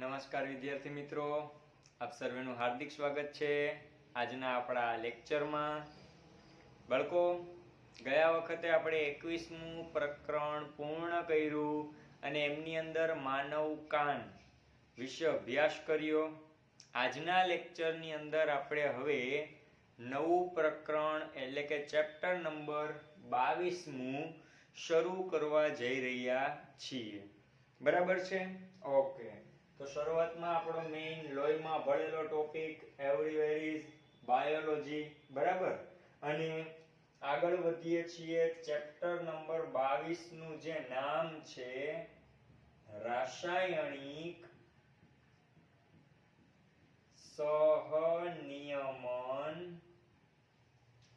નમસ્કાર વિદ્યાર્થી મિત્રો, આપ સર્વેનું હાર્દિક સ્વાગત છે આજના આપણા લેક્ચરમાં. બાળકો, ગયા વખતે આપણે 21મું પ્રકરણ પૂર્ણ કર્યું અને એમની અંદર માનવ કાન વિશે અભ્યાસ કર્યો. આજના લેક્ચરની અંદર આપણે હવે નવું પ્રકરણ એટલે કે ચેપ્ટર નંબર 22મું શરૂ કરવા જઈ રહ્યા છીએ. બરાબર છે? ઓકે. તો શરૂઆતમાં આપણો મેઇન લોહીમાં ભળેલો ટોપિક એવરીવેર ઇઝ બાયોલોજી. બરાબર. અને આગળ વધીએ છીએ. ચેપ્ટર નંબર 22 નું જે નામ છે રાસાયણિક સહનિયમન.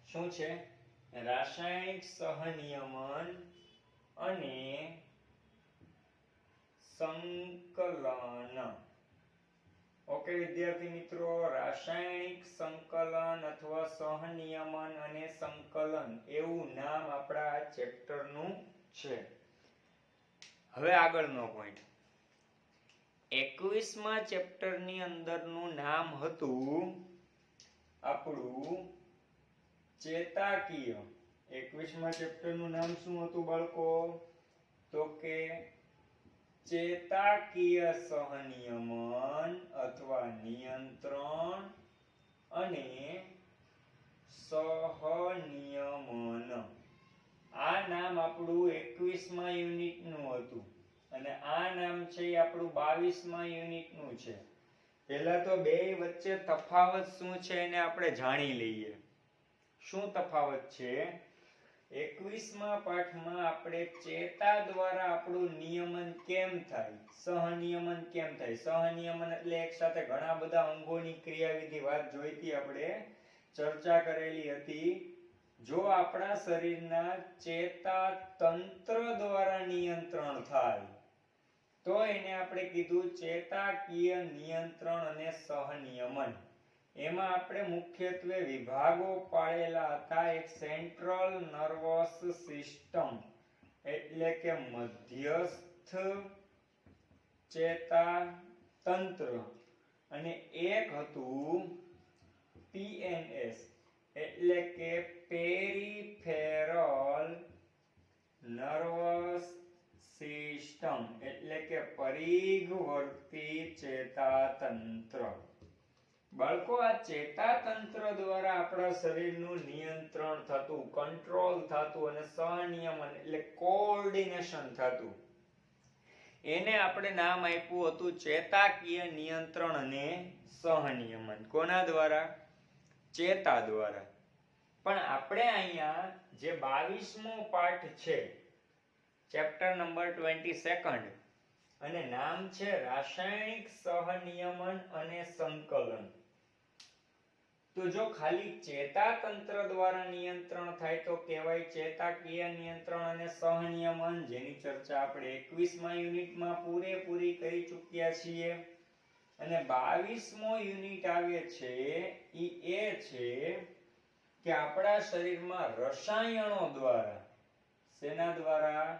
શું છે? રાસાયણિક સહનિયમન અને સંકલન. ઓકે વિદ્યાર્થી મિત્રો, રાસાયણિક સંકલન અથવા સહનિયમન અને સંકલન એવું નામ આપણા ચેપ્ટરનું છે. હવે આગળનો પોઈન્ટ, 21મા ચેપ્ટરની અંદરનું નામ હતું આપણું ચેતાકીય. 21મા ચેપ્ટરનું નામ શું હતું બાળકો? તો કે ચેતાકીય સહનિયમન અથવા નિયંત્રણ અને સહનિયમન. આ નામ આપણું 21મા યુનિટનું હતું અને આ નામ છે એ આપણું 22મા યુનિટનું છે. પહેલા તો બે વચ્ચે તફાવત શું છે એને આપણે જાણી લઈએ. શું તફાવત છે? 21મા પાઠમાં આપણે ચેતા દ્વારા આપણું નિયમન કેમ થાય, સહનિયમન કેમ થાય. સહનિયમન એટલે એક સાથે ઘણા બધા અંગોની ક્રિયાવિધિ વાત જોઈતી, આપણે ચર્ચા કરેલી હતી. જો આપણા શરીરના ચેતા તંત્ર દ્વારા નિયંત્રણ થાય તો એને આપણે કીધું ચેતાકીય નિયંત્રણ અને સહનિયમન. એમાં આપણે મુખ્યત્વે વિભાગો પાડેલા હતા. એક સેન્ટ્રલ નર્વસ સિસ્ટમ એટલે કે મધ્યસ્થ ચેતા તંત્ર અને એક હતું પીએનએસ એટલે કે પેરિફેરલ નર્વસ સિસ્ટમ એટલે કે પરિઘવર્તી ચેતાતંત્ર. બાળકો, આ ચેતાતંત્ર દ્વારા આપણા શરીરનું નિયંત્રણ થતું, કંટ્રોલ થતું અને સહનિયમન એટલે કોઓર્ડિનેશન થતું. એને આપણે નામ આપ્યું હતું ચેતાકીય નિયંત્રણ અને સહનિયમન. કોના દ્વારા? ચેતા દ્વારા. પણ આપણે અહીંયા જે 22મો પાઠ છે ચેપ્ટર નંબર 22 અને નામ છે રાસાયણિક સહનિયમન અને સંકલન. તો જો ખાલી ચેતાતંત્ર દ્વારા નિયંત્રણ થાય તો કહેવાય ચેતાકીય નિયંત્રણ અને સહનિયમન, જેની ચર્ચા આપણે 21મા યુનિટમાં પૂરેપૂરી કરી ચૂક્યા છીએ. અને 22મો યુનિટ આવે છે એ છે કે આપણા શરીરમાં રસાયણો દ્વારા, શેના દ્વારા?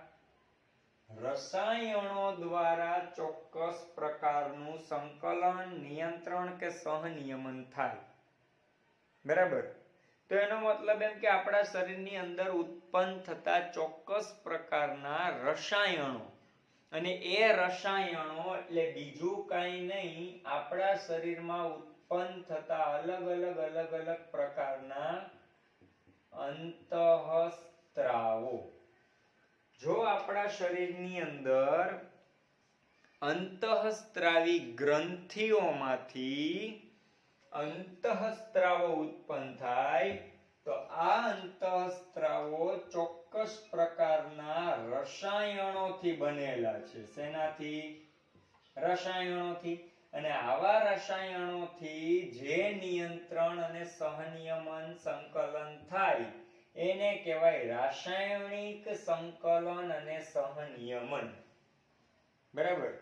રસાયણો દ્વારા ચોક્કસ પ્રકારનું સંકલન, નિયંત્રણ કે સહનિયમન થાય. બરાબર. તો એનો મતલબ એમ કે આપણા શરીરની અંદર ઉત્પન્ન થતા ચોક્કસ પ્રકારના રસાયણો, અને એ રસાયણો એટલે બીજું કાંઈ નહીં, આપણા શરીરમાં ઉત્પન્ન થતા અલગ અલગ પ્રકારના અંતઃસ્ત્રાવો. જો આપણા શરીરની અંદર અંતઃસ્ત્રાવી ગ્રંથિઓમાંથી અંતઃસ્ત્રાવો ઉત્પન્ન થાય તો આ અંતઃસ્ત્રાવો ચોક્કસ પ્રકારના રસાયણોથી બનેલા છે. શેનાથી? રસાયણોથી. અને આવા રસાયણોથી જે નિયંત્રણ અને સહનિયમન સંકલન થાય એને કહેવાય રાસાયણિક સંકલન અને સહનિયમન. બરાબર.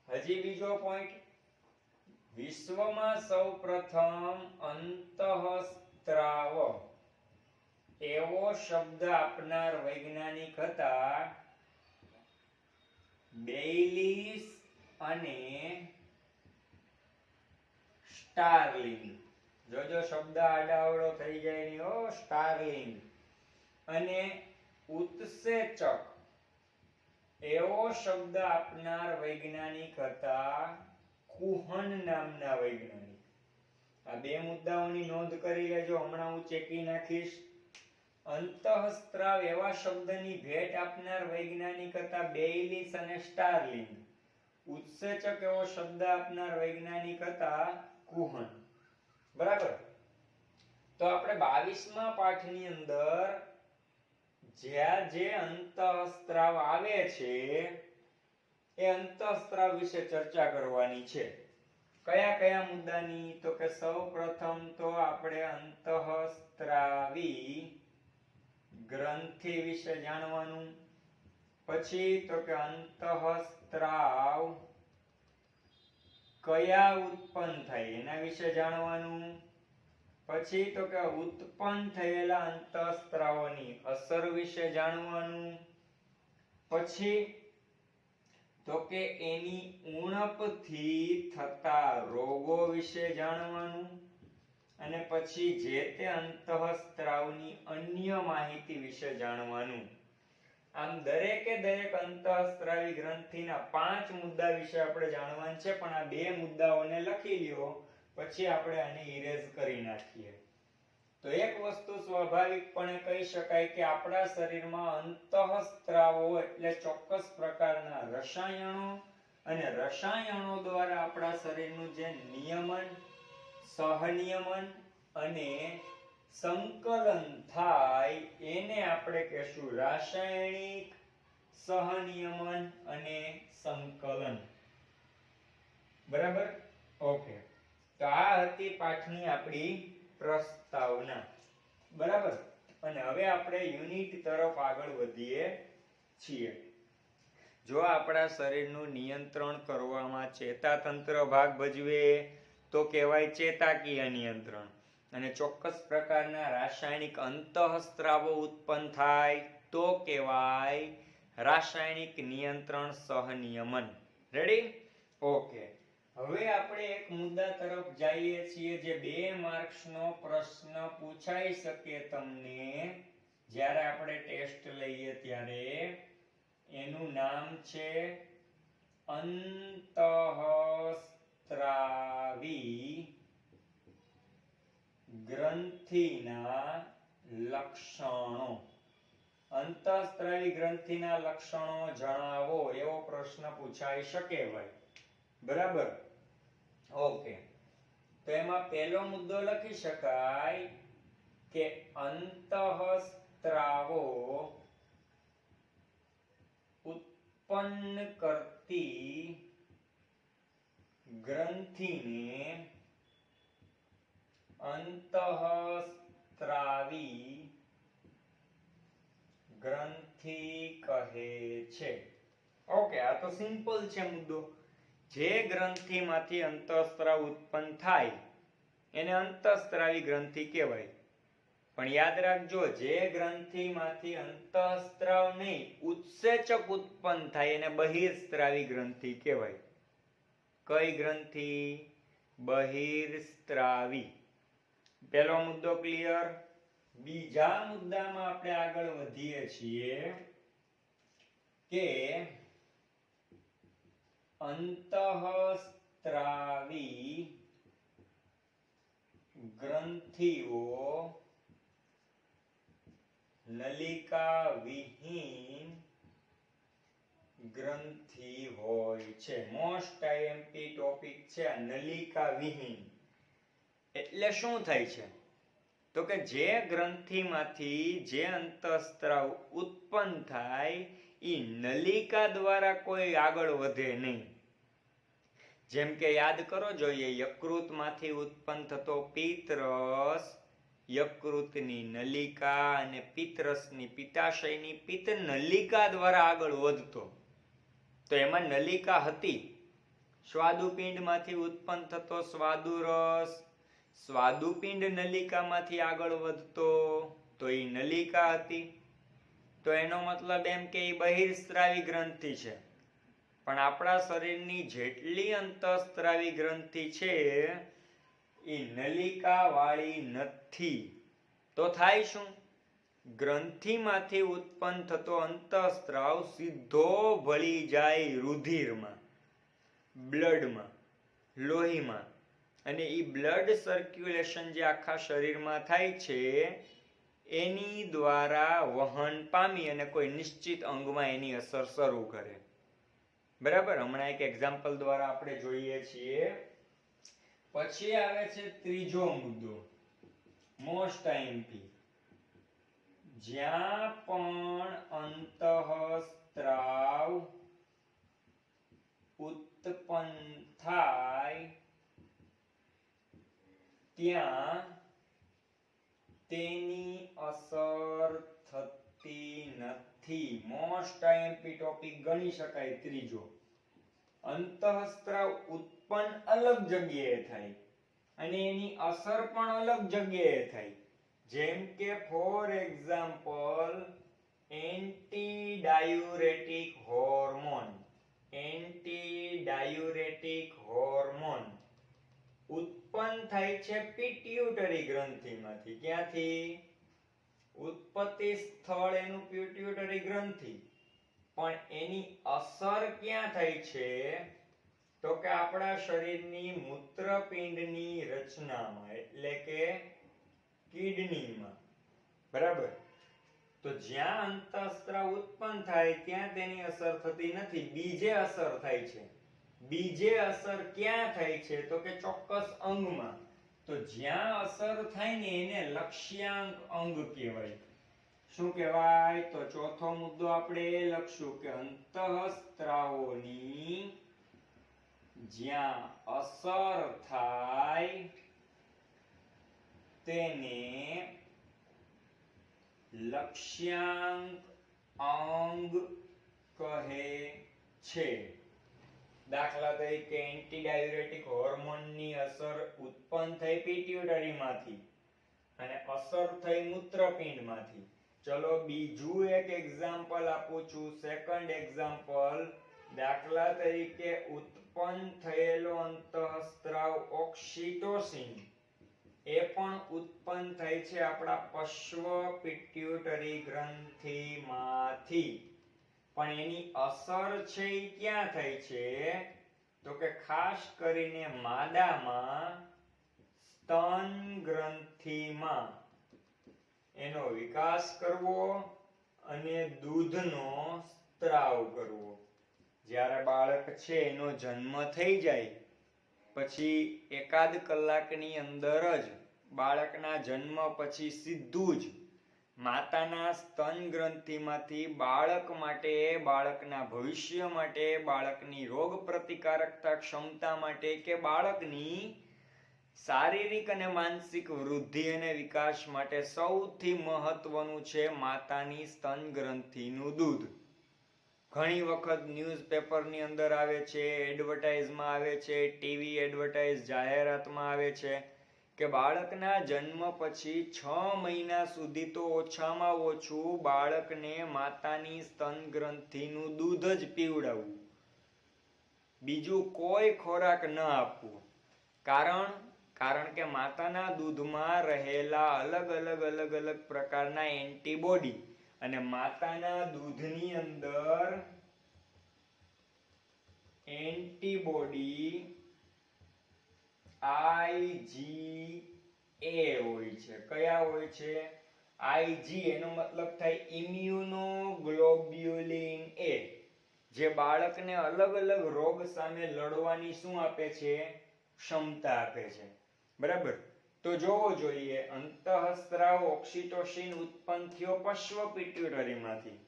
હજી બીજો પોઈન્ટ, વિશ્વમાં સૌપ્રથમ અંતઃસ્ત્રાવ એવો શબ્દ આપનાર વૈજ્ઞાનિક હતા બેઇલીસ અને સ્ટારલિંગ. જોજો શબ્દ આડાઅવળો થઈ જાય નહીં હો. સ્ટારલિંગ. અને ઉત્સેચક એવો શબ્દ આપનાર વૈજ્ઞાનિક હતા કુહન નામના વૈજ્ઞાનિક. આ બે મુદ્દાઓની નોંધ કરી લેજો, હમણાં હું ચેકી નાખીશ. અંતઃસ્ત્રાવ એવા શબ્દની ભેટ આપનાર વૈજ્ઞાનિક હતા બેઇલિસ અને સ્ટારલિંગ. ઉત્સેચક એવો શબ્દ આપનાર વૈજ્ઞાનિક હતા કુહન. બરાબર. તો આપણે 22મા પાઠની અંદર જ્યાં જે અંતઃસ્ત્રાવ આવે છે એ અંતઃસ્ત્રાવ વિશે ચર્ચા કરવાની છે. કયા કયા મુદ્દાની? તો કે સૌપ્રથમ તો આપણે અંતઃસ્ત્રાવી ગ્રંથિ વિશે જાણવાનું. પછી તો કે અંતઃસ્ત્રાવ કયા ઉત્પન્ન થાય એના વિશે જાણવાનું. પછી તો કે ઉત્પન્ન થયેલા અંતઃસ્ત્રાવોની અસર વિશે જાણવાનું. પછી તો કે એની ઉણપથી થતા રોગો વિશે જાણવાનું. અને પછી જે તે અંતઃસ્ત્રાવની અન્ય માહિતી વિશે જાણવાનું. આમ દરેકે દરેક અંતઃસ્ત્રાવી ગ્રંથિના 5 મુદ્દા વિશે આપણે જાણવાનું છે. પણ આ બે મુદ્દાઓને લખી લ્યો, પછી આપણે આને ઇરેઝ કરી નાખીએ. તો એક વસ્તુ સ્વાભાવિકપણે કહી શકાય કે આપણા શરીરમાં અંતઃસ્ત્રાવો એટલે ચોક્કસ પ્રકારના રસાયણો, અને રસાયણો દ્વારા આપણા શરીરનું જે નિયમન, સહનિયમન અને સંકલન થાય એને આપણે કહેશું રાસાયણિક સહનિયમન અને સંકલન. બરાબર? ઓકે. તો આ હતી પાઠની આપણી પ્રસ્તાવના. બરાબર. અને હવે આપણે યુનિટ તરફ આગળ વધીએ છીએ. જો આપણા શરીરનું નિયંત્રણ કરવામાં ચેતાતંત્ર ભાગ ભજવે તો કહેવાય ચેતાકીય નિયંત્રણ. અને ચોક્કસ પ્રકારના રાસાયણિક અંતઃસ્ત્રાવો ઉત્પન્ન થાય તો કહેવાય રાસાયણિક નિયંત્રણ સહનિયમન. રેડી? ઓકે. હવે આપણે એક મુદ્દા તરફ જઈએ છીએ જે 2 માર્ક્સનો પ્રશ્ન પૂછાઈ શકે તમને જ્યારે આપણે ટેસ્ટ લઈએ ત્યારે. એનું નામ છે અંતઃસ્ત્રાવી ગ્રંથિના લક્ષણો. અંતઃસ્ત્રાવી ગ્રંથિના લક્ષણો જણાવો એવો પ્રશ્ન પૂછાઈ શકે ભાઈ. બરાબર? ઓકે. તો એમાં પહેલો મુદ્દો લખી શકાય કે અંતઃસ્ત્રાવો ઉત્પન્ન કરતી ગ્રંથિને અંતઃસ્ત્રાવી ગ્રંથિ કહે છે. ઓકે, આ તો સિમ્પલ છે મુદ્દો. જે ગ્રંથિમાંથી અંતઃસ્ત્રાવ ઉત્પન્ન થાય એને અંતઃસ્ત્રાવી ગ્રંથિ કહેવાય. પણ યાદ રાખજો, જે ગ્રંથિમાંથી અંતઃસ્ત્રાવ નહીં ઉત્સેચક ઉત્પન્ન થાય એને બહિર્સ્ત્રાવી ગ્રંથિ કહેવાય. કઈ ગ્રંથિ? બહિર્સ્ત્રાવી. પહેલો મુદ્દો ક્લિયર. બીજા મુદ્દામાં આપણે આગળ વધીએ છીએ કે અંતઃસ્ત્રાવી ગ્રંથિઓ નલિકા વિહીન ગ્રંથિ હોય છે. મોસ્ટ આઈએમપી ટોપિક છે આ નલિકા વિહીન. એટલે શું થાય છે? તો કે જે ગ્રંથિમાંથી જે અંતઃસ્ત્રાવ ઉત્પન્ન થાય ઈ નલિકા દ્વારા કોઈ આગળ વધે નહીં. જેમ કે યાદ કરો જોઈએ, યકૃતમાંથી ઉત્પન્ન થતો પિત્તરસ યકૃતની નલિકા અને પિત્તરસની પિત્તાશયની પિત્ત નલિકા દ્વારા આગળ વધતો. તો એમાં નલિકા હતી. સ્વાદુપિંડમાંથી ઉત્પન્ન થતો સ્વાદુરસ સ્વાદુપિંડ નલિકામાંથી આગળ વધતો, તો એ નલિકા હતી. તો એનો મતલબ એમ કે એ બહિર્સ્ત્રાવી ગ્રંથિ છે. પણ આપણા શરીરની જેટલી અંતઃસ્ત્રાવી ગ્રંથિ છે એ નલિકા વાળી નથી. તો થાય શું? ગ્રંથિમાંથી ઉત્પન્ન થતો અંતઃસ્ત્રાવ સીધો ભળી જાય રુધિરમાં, બ્લડમાં, લોહીમાં, અને એ બ્લડ સર્ક્યુલેશન જે આખા શરીરમાં થાય છે એની દ્વારા વહન પામી અને કોઈ નિશ્ચિત અંગમાં એની અસર શરૂ કરે. બરાબર, હમણાં એક એક્ઝામ્પલ દ્વારા આપણે જોઈએ છીએ. પછી આવે છે ત્રીજો મુદ્દો, મોસ્ટ આઈએમપી. જ્યાં પણ અંતઃસ્ત્રાવ ઉત્પન્ન થાય ત્યાં તેની અસર થતી નથી. મોસ્ટ આઈએમપી ટોપિક ગણી શકાય ત્રીજો. અંતઃસ્ત્રાવ ઉત્પન્ન અલગ જગ્યાએ થાય અને એની અસર પણ અલગ જગ્યાએ થાય. જેમ કે for example anti diuretic hormone. Anti diuretic hormone ઉત્પન્ન થાય છે પિટ્યુટરી ગ્રંથિમાંથી. ક્યાંથી? ઉત્પત્તિ સ્થળ એનું પિટ્યુટરી ગ્રંથિ, પણ એની અસર ક્યાં થાય છે? તો કે આપણા શરીરની મૂત્રપિંડની રચનામાં, એટલે કે કિડનીમાં. બરાબર, તો જ્યાં અંતઃસ્ત્રાવ ઉત્પન્ન થાય ત્યાં તેની અસર થતી નથી, બીજે અસર થાય છે. બીજે અસર ક્યાં થાય છે? તો કે ચોક્કસ અંગમાં. તો જ્યાં અસર થાય ને એને લક્ષ્યાંક અંગ કહેવાય. શું કહેવાય? તો ચોથો મુદ્દો આપણે એ લખશું કે અંતઃસ્ત્રાવોની જ્યાં અસર થાય તેને લક્ષ્યાંક અંગ કહે છે. દાખલા તરીકે એન્ટી ડાયુરેટિક હોર્મોનની અસર ઉત્પન્ન થઈ પિટ્યુટરીમાંથી અને અસર થઈ મૂત્રપિંડમાંથી. ચલો બીજું એક એક્ઝામ્પલ આપું છું, સેકન્ડ એક્ઝામ્પલ. દાખલા તરીકે ઉત્પન્ન થયેલો અંતઃસ્ત્રાવ ઓક્સિટોસિન એ પણ ઉત્પન્ન થાય છે આપણા પશ્વ પિટ્યુટરી ગ્રંથિમાંથી. પણ એની અસર છે એ ક્યાં થાય છે? તો કે ખાસ કરીને માદામાં સ્તન ગ્રંથિમાં એનો વિકાસ કરવો અને દૂધનો સ્ત્રાવ કરવો. જ્યારે બાળક છે એનો જન્મ થઈ જાય પછી એકાદ કલાકની અંદર જ બાળકના જન્મ પછી સીધું જ માતાના સ્તન ગ્રંથિમાંથી બાળક માટે, બાળકના ભવિષ્ય માટે, બાળકની રોગ પ્રતિકારકતા ક્ષમતા માટે કે બાળકની શારીરિક અને માનસિક વૃદ્ધિ અને વિકાસ માટે સૌથી મહત્વનું છે માતાની સ્તન ગ્રંથિનું દૂધ. ઘણી વખત ન્યૂઝપેપરની અંદર આવે છે, એડવર્ટાઇઝમાં આવે છે, ટીવી એડવર્ટાઇઝ જાહેરાતમાં આવે છે કે બાળકના જન્મ પછી 6 મહિના સુધી તો ઓછામાં ઓછું બાળકને માતાની સ્તન ગ્રંથિનું દૂધ જ પીવડાવવું, બીજું કોઈ ખોરાક ન આપવું. કારણ કે માતાના દૂધમાં રહેલા અલગ અલગ પ્રકારના એન્ટીબોડી અને માતાના દૂધની અંદર એન્ટીબોડી IgA હોય છે. કયા હોય છે? Ig એનો મતલબ થાય ઇમ્યુનોગ્લોબ્યુલિન A, જે બાળકને અલગ રોગ સામે લડવાની શું આપે છે? ક્ષમતા આપે છે. બરાબર, તો જોવો જોઈએ અંતઃસ્ત્રાવ ઓક્સિટોસિન ઉત્પન્ન થયો પશ્વ પિટ્યુટરીમાંથી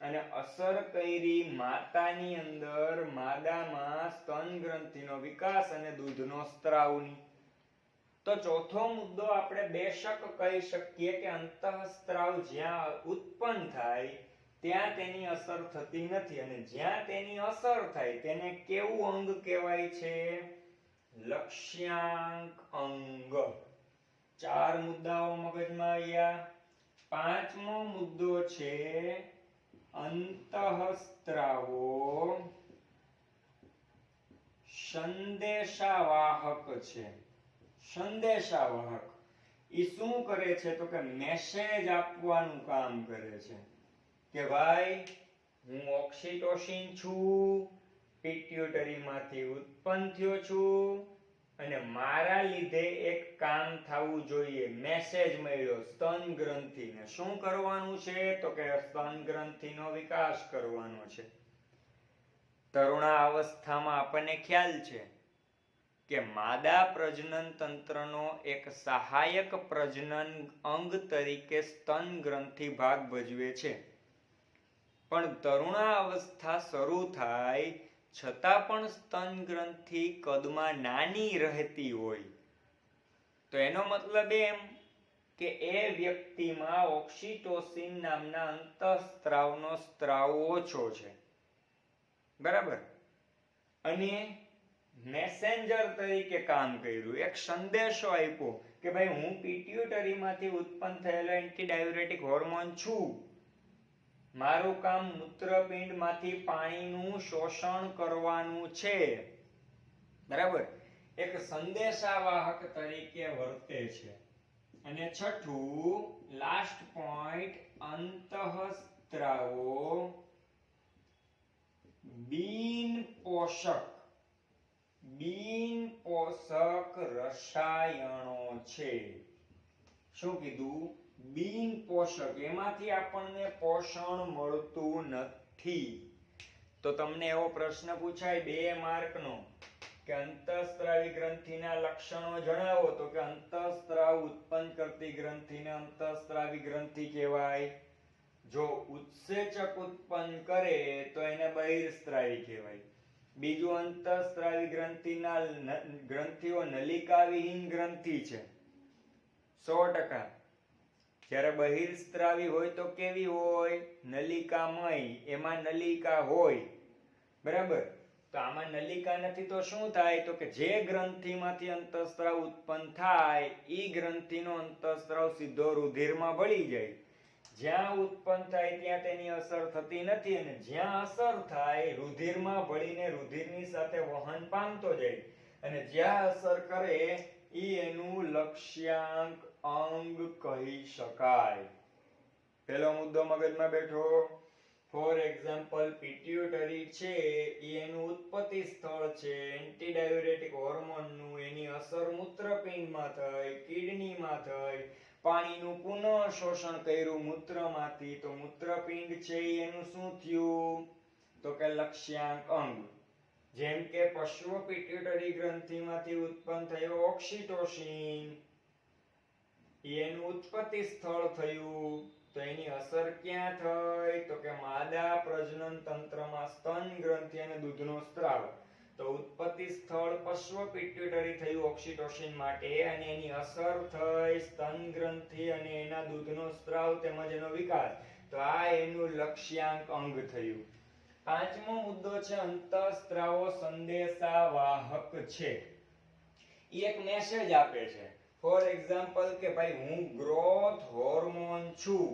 અને અસર કરી માતાની અંદર માદામાં સ્તન ગ્રંથિનો વિકાસ અને દૂધનો સ્ત્રાવની. તો ચોથો મુદ્દો આપણે બેશક કહી શકીએ કે અંતઃસ્ત્રાવ જ્યાં ઉત્પન્ન થાય ત્યાં તેની અસર થતી નથી અને જ્યાં તેની અસર થાય તેને કેવું અંગ કહેવાય છે? લક્ષ્યાંક અંગ. 4 મુદ્દાઓ મગજમાં આવ્યા. 5મો મુદ્દો છે અંતઃસ્ત્રાવો સંદેશાવાહક છે. સંદેશાવાહક ઈ શું કરે છે તો કે મેસેજ આપવાનું કામ કરે છે કે ભાઈ હું ઓક્સિટોસિન છું, પિટ્યુટરી માંથી ઉત્પન્ન થયો છું અને મારા લીધે એક કામ થવું જોઈએ, મેસેજ મળ્યો સ્તન ગ્રંથિને. શું કરવાનું છે તો કે સ્તન ગ્રંથિનો વિકાસ કરવાનો છે. તરુણાવસ્થામાં આપણને ખ્યાલ છે કે માદા પ્રજનન તંત્રનો એક સહાયક પ્રજનન અંગ તરીકે સ્તન ગ્રંથિ ભાગ ભજવે છે. પણ તરુણાવસ્થા શરૂ થાય છતાં પણ સ્તન ગ્રંથિ કદમાં નાની રહેતી હોય તો એનો મતલબ એમ કે એ વ્યક્તિમાં ઓક્સિટોસિન નામના અંતઃસ્ત્રાવનો સ્ત્રાવ ઓછો છે, બરાબર. અને મેસેન્જર તરીકે કામ કર્યું, એક સંદેશો આપ્યો કે ભાઈ હું પિટ્યુટરીમાંથી ઉત્પન્ન થયેલો એન્ટીડાયુરેટિક હોર્મોન છું, મારું કામ મૂત્રપિંડમાંથી પાણીનું શોષણ કરવાનું છે, બરાબર. એક સંદેશાવાહક તરીકે વર્તે છે. અને છઠ્ઠું લાસ્ટ પોઈન્ટ, અંતઃસ્ત્રાવો બિન પોષક રસાયણો છે. શું કીધું? બિન પોષક, એમાંથી આપણને પોષણ મળતું નથી. તો તમને એવો પ્રશ્ન પૂછાય 2 માર્કનો કે અંતઃસ્ત્રાવી ગ્રંથિના લક્ષણો જણાવો તો કે અંતઃસ્ત્રાવ ઉત્પન્ન કરતી ગ્રંથિને અંતઃસ્ત્રાવી ગ્રંથિ કહેવાય. જો ઉત્સેચક ઉત્પન્ન કરે તો એને બહિર્સ્ત્રાવી કહેવાય. બીજું, અંતઃસ્ત્રાવી ગ્રંથિઓ નલિકાવિહીન ગ્રંથિ છે 100%. જ્યારે બહિર્સ્ત્રાવી હોય તો કેવી હોય? નલિકામય, એમાં નલિકા હોય, બરાબર. તો આમાં નલિકા નથી તો શું થાય તો કે જે ગ્રંથિમાંથી અંતઃસ્ત્રાવ ઉત્પન્ન થાય ઈ ગ્રંથિનો અંતઃસ્ત્રાવ સીધો રુધિરમાં ભળી જાય. જ્યાં ઉત્પન્ન થાય ત્યાં તેની અસર થતી નથી અને જ્યાં અસર થાય રુધિરમાં ભળીને રુધિરની સાથે વહન પામતો જાય અને જ્યાં અસર કરે ઈ એનું લક્ષ્યાંક અંગ કહી શકાય. પેલો મુદ્દો મગજમાં બેઠો. ફોર એક્ઝામ્પલ, પિટ્યુટરી છે એ એનું ઉત્પત્તિ સ્થળ છે એન્ટીડાયુરેટિક હોર્મોનનું. એની અસર મૂત્રપિંડમાં થઈ, કિડનીમાં થઈ, પાણીનું પુનઃ શોષણ કર્યું મૂત્રમાંથી, તો મૂત્રપિંડ છે એનું શું થયું તો કે લક્ષ્યાંક અંગ. જેમ કે પશ્વ પિટ્યુટરી ગ્રંથિમાંથી ઉત્પન્ન થયો ઓક્સિટોસિન, એનું ઉત્પત્તિ સ્થળ થયું તો એની અસર ક્યાં થઈ તો કે માદા પ્રજનન તંત્રમાં સ્તન ગ્રંથિ અને દૂધનો સ્ત્રાવ. તો ઉત્પત્તિ સ્થળ પશ્વ પિટ્યુટરી થયું ઓક્સિટોસિન માટે અને એની અસર થઈ સ્તન ગ્રંથિ અને એના દૂધનો સ્ત્રાવ તેમજ એનો વિકાસ. તો આ એનું લક્ષ્યાંક અંગ થયું. પાંચમો મુદ્દો છે અંતઃસ્ત્રાવો સંદેશાવાહક છે. ઈ એક મેસેજ આપે છે. ફોર એક્ઝામ્પલ કે ભાઈ હું ગ્રોથ હોર્મોન છું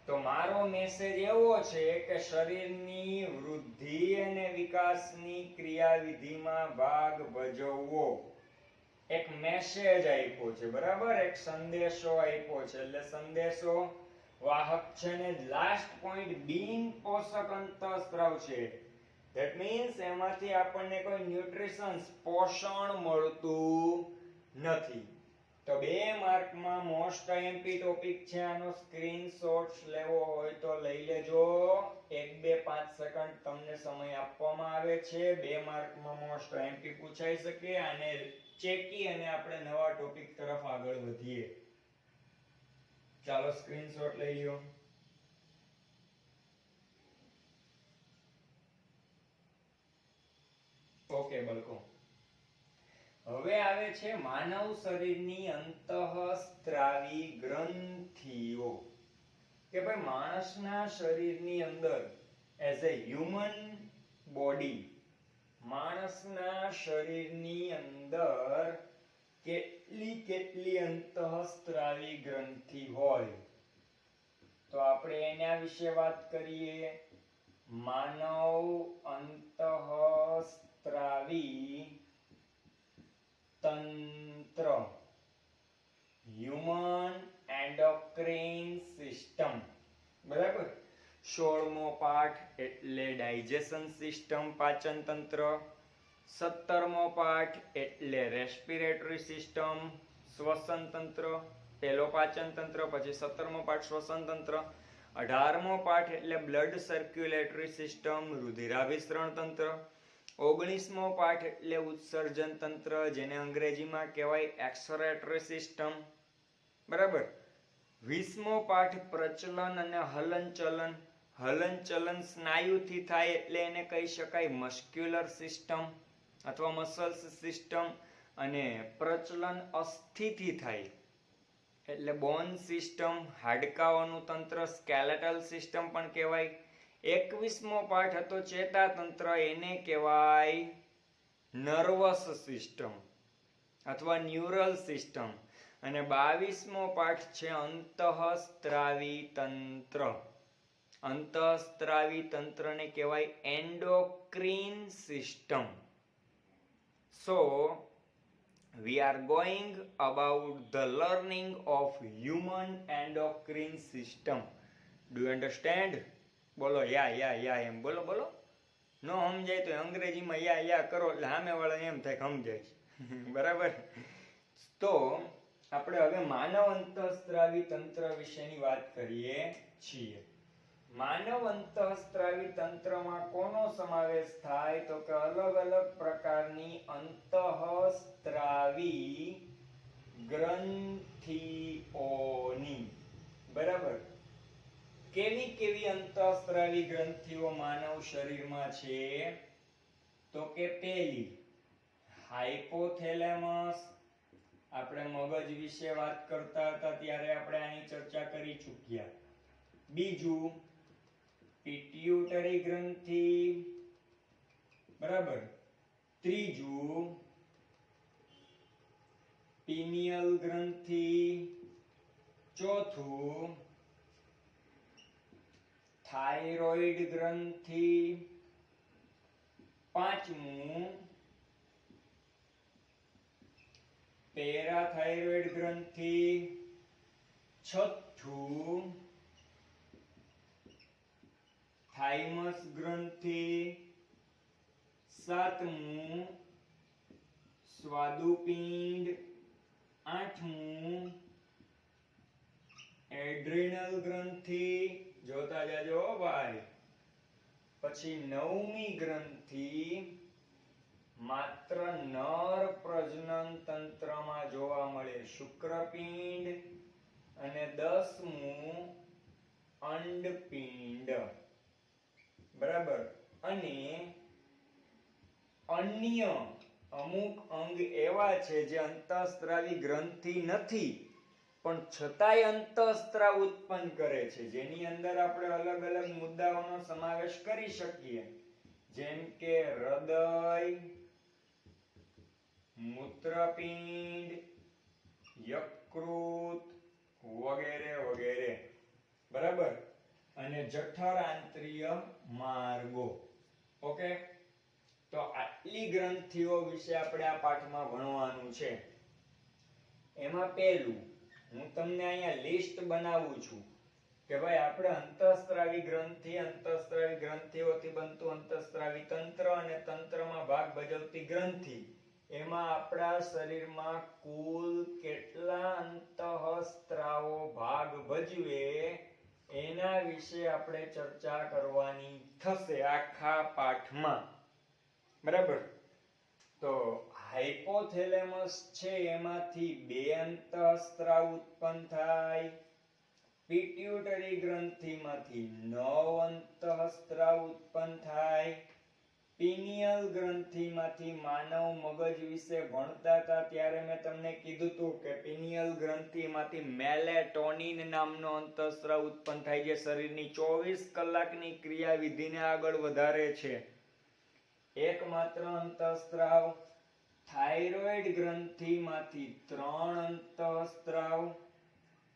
તો મારો મેસેજ એવો છે કે શરીરની વૃદ્ધિ અને વિકાસની ક્રિયાવિધિમાં ભાગ ભજવવો. એક મેસેજ આપ્યો છે, બરાબર, એક સંદેશો આપ્યો છે. એટલે સંદેશો વાહક છે. ને લાસ્ટ પોઈન્ટ બિન પોષક અંતઃસ્ત્રાવ છે. ધેટ મીન્સ એમાંથી આપણને કોઈ ન્યુટ્રિશન્સ પોષણ મળતું નથી. તો 2 માર્કમાં મોસ્ટ આઈએમપી ટોપિક છે. આનો સ્ક્રીનશોટ લેવો હોય તો લઈ લેજો. 1, 2, 5 સેકન્ડ તમને સમય આપવામાં આવે છે. 2 માર્કમાં મોસ્ટ આઈએમપી પૂછાઈ શકે. આને ચેકી અને આપણે નવા ટોપિક તરફ આગળ વધીએ. ચાલો સ્ક્રીનશોટ લઈ લ્યો. ઓકે બાળકો, હવે આવે છે માનવ શરીરની અંતઃસ્ત્રાવી ગ્રંથિઓ. કે ભાઈ માણસના શરીરની અંદર એઝ એ હ્યુમન બોડી, માણસના શરીરની અંદર કેટલી અંતઃસ્ત્રાવી ગ્રંથિ હોય તો આપણે એના વિશે વાત કરીએ. માનવ અંતઃસ્ત્રાવી તંત્ર. એટલે ડાયજેશન સિસ્ટમ, પાચન તંત્ર. 17મો પાઠ એટલે રેસ્પિરેટરી સિસ્ટમ, શ્વસન તંત્ર. પહેલો પાચન તંત્ર, પછી 17મો પાઠ શ્વસન તંત્ર. 18મો પાઠ એટલે બ્લડ સર્ક્યુલેટરી સિસ્ટમ, રુધિરાભિસરણ તંત્ર. 19મો પાઠ એટલે ઉત્સર્જન તંત્ર, જેને અંગ્રેજીમાં કહેવાય એક્સરેટરી સિસ્ટમ. બરાબર. 20મો પાઠ પ્રચલન અને હલનચલન. હલનચલન સ્નાયુથી થાય એટલે એને કહી શકાય મસ્ક્યુલર સિસ્ટમ અથવા મસલ્સ સિસ્ટમ, અને પ્રચલન અસ્થિથી થાય એટલે બોન સિસ્ટમ, હાડકાઓનું તંત્ર, સ્કેલેટલ સિસ્ટમ પણ કહેવાય. 21મો પાઠ હતો ચેતાતંત્ર, એને કહેવાય નર્વસ સિસ્ટમ અથવા ન્યુરલ સિસ્ટમ. અને 22મો પાઠ છે અંતઃસ્ત્રાવી તંત્ર. અંતઃસ્ત્રાવી તંત્રને કહેવાય endocrine system. So we are going about the learning of human endocrine system. Do you understand? બોલો યા એમ બોલો બોલો. નો સમજાય તો અંગ્રેજીમાં યા કરો એટલે સામેવાળાને એમ થાય કે સમજાય. બરાબર. તો આપણે હવે માનવ અંતઃસ્ત્રાવી તંત્ર વિશેની વાત કરીએ છીએ. માનવ અંતઃસ્ત્રાવી તંત્રમાં કોનો સમાવેશ થાય તો કે અલગ અલગ પ્રકારની અંતઃસ્ત્રાવી ગ્રંથિઓની. બરાબર. કેવી કેવી અંતઃસ્ત્રાવી ગ્રંથિઓ માનવ શરીરમાં છે તો કે પહેલી હાઇપોથેલેમસ. આપણે મગજ વિશે વાત કરતા હતા ત્યારે આપણે આની ચર્ચા કરી ચૂક્યા. બીજું પિટ્યુટરી ગ્રંથિ. બરાબર. ત્રીજું પિનિયલ ગ્રંથિ. ચોથું થાઇરોઇડ ગ્રંથિ. પાંચમું પેરાથાઇરોઇડ ગ્રંથિ. છઠ્ઠું થાઇમસ ગ્રંથિ. સાતમું સ્વાદુપિંડ. આઠમું એડ્રિનલ ગ્રંથિ. જોતા જાજો ભાઈ. પછી 9મી ગ્રંથિ માત્ર નર પ્રજનન તંત્રમાં જોવા મળે, શુક્રપિંડ. અને 10મું અંડપિંડ. બરાબર. અને અન્ય અમુક અંગ એવા છે જે અંતઃસ્ત્રાવી ગ્રંથિ નથી પણ છતાંય અંતઃસ્ત્રાવ ઉત્પન્ન કરે છે, જેની અંદર આપણે અલગ અલગ મુદ્દાઓનો સમાવેશ કરી શકીએ, જેમ કે હૃદય, મૂત્રપિંડ, યકૃત વગેરે વગેરે. બરાબર. અને જઠરાંત્રિય માર્ગો. ઓકે. તો આટલી ગ્રંથિઓ વિશે આપણે આ પાઠમાં ભણવાનું છે. એમાં પહેલું હું તમને અહીંયા લિસ્ટ બનાવું છું કે ભાઈ આપણે અંતઃસ્ત્રાવી ગ્રંથિઓથી બનતું અંતઃસ્ત્રાવી તંત્ર અને તંત્રમાં ભાગ ભજવતી ગ્રંથિ, એમાં આપણા શરીરમાં કુલ કેટલા અંતઃસ્ત્રાવો ભાગ ભજવે એના વિશે આપણે ચર્ચા કરવાની થશે આખા પાઠમાં. બરાબર. તો હાઇપોથેલેમસ છે એમાંથી 2 અંતઃસ્ત્રાવ ઉત્પન્ન થાય. પિટ્યુટરી ગ્રંથિમાંથી 9 અંતઃસ્ત્રાવ ઉત્પન્ન થાય. પિનિયલ ગ્રંથિમાંથી માનવ મગજ વિશે ભણતા હતા ત્યારે મેં તમને કીધું હતું કે પિનિયલ ગ્રંથિમાંથી મેલેટોનિન નામનો અંતઃસ્ત્રાવ ઉત્પન્ન થાય જે શરીરની 24 કલાકની ક્રિયાવિધિને આગળ વધારે છે. એકમાત્ર અંતઃસ્ત્રાવ. થાઇરોઇડ ગ્રંથિમાંથી 3 અંતઃસ્ત્રાવ.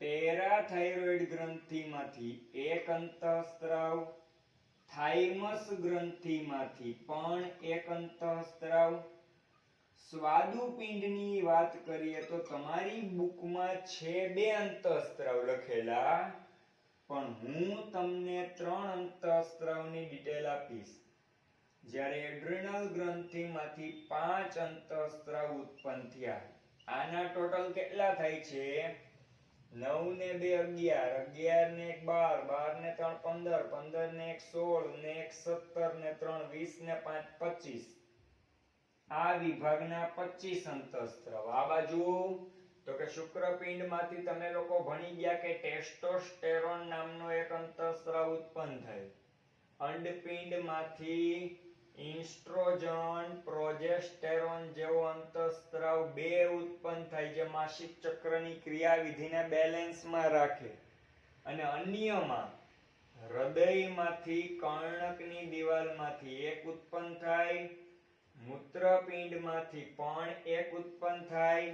પેરાથાઇરોઇડ ગ્રંથિમાંથી 1 અંતઃસ્ત્રાવ. થાઇમસ ગ્રંથિમાંથી પણ 1 અંતઃસ્ત્રાવ. સ્વાદુપિંડની વાત કરીએ તો તમારી બુકમાં છે 2 અંતઃસ્ત્રાવ લખેલા, પણ હું તમને 3 અંતઃસ્ત્રાવની ડિટેલ આપીશ. જ્યારે એડ્રિનલ ગ્રંથિમાંથી 5 અંતઃસ્ત્રાવ ઉત્પન્ન થયા. આના ટોટલ કેટલા થાય છે? 9 ને 2 11, 11 ને 1 12, 12 ને 3 15, 15 ને 1 16, ને 1 17, ને 3 20, ને 5 25. આ વિભાગના 25 અંતઃસ્ત્રાવ. આ બાજુ તો કે શુક્રપિંડમાંથી તમે લોકો ભણી ગયા કે ટેસ્ટોસ્ટેરોન નામનો એક અંતઃસ્ત્રાવ ઉત્પન્ન થાય. અંડપિંડમાંથી ઇન્સ્ટ્રોજન, પ્રોજેસ્ટેરોન જેવો અંતઃસ્ત્રાવ 2 ઉત્પન્ન થાય, જે માસિક ચક્રની ક્રિયાવિધિને બેલેન્સમાં રાખે. અને અન્યમાં હૃદયમાંથી, કર્ણકની દિવાલમાંથી 1 ઉત્પન્ન થાય, મૂત્રપિંડમાંથી પણ 1 ઉત્પન્ન થાય,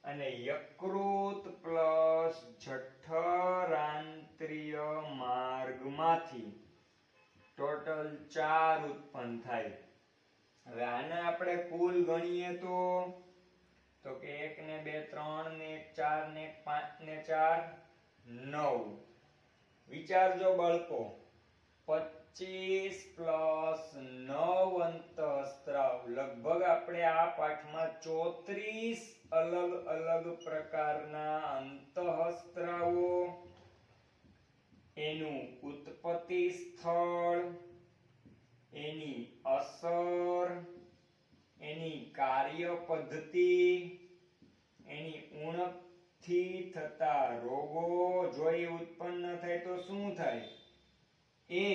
અને યકૃત પ્લસ જઠરાંત્રિય માર્ગમાંથી ટોટલ 4 ઉત્પન્ન થાય. હવે આને આપણે કુલ ગણીએ તો કે 1 ને 2 3 ને 4 ને 5 ને 4 9. વિચારજો બાળકો, 25 પ્લસ 9 અંતઃસ્ત્રાવ, લગભગ આપણે આ પાઠમાં 34 અલગ અલગ પ્રકારના અંતઃસ્ત્રાવો, એનું ઉત્પત્તિ સ્થળ, એની અસર, એની કાર્ય પદ્ધતિ, એની ઉણપથી થતા રોગો, જો એ ઉત્પન્ન થાય તો શું થાય એ,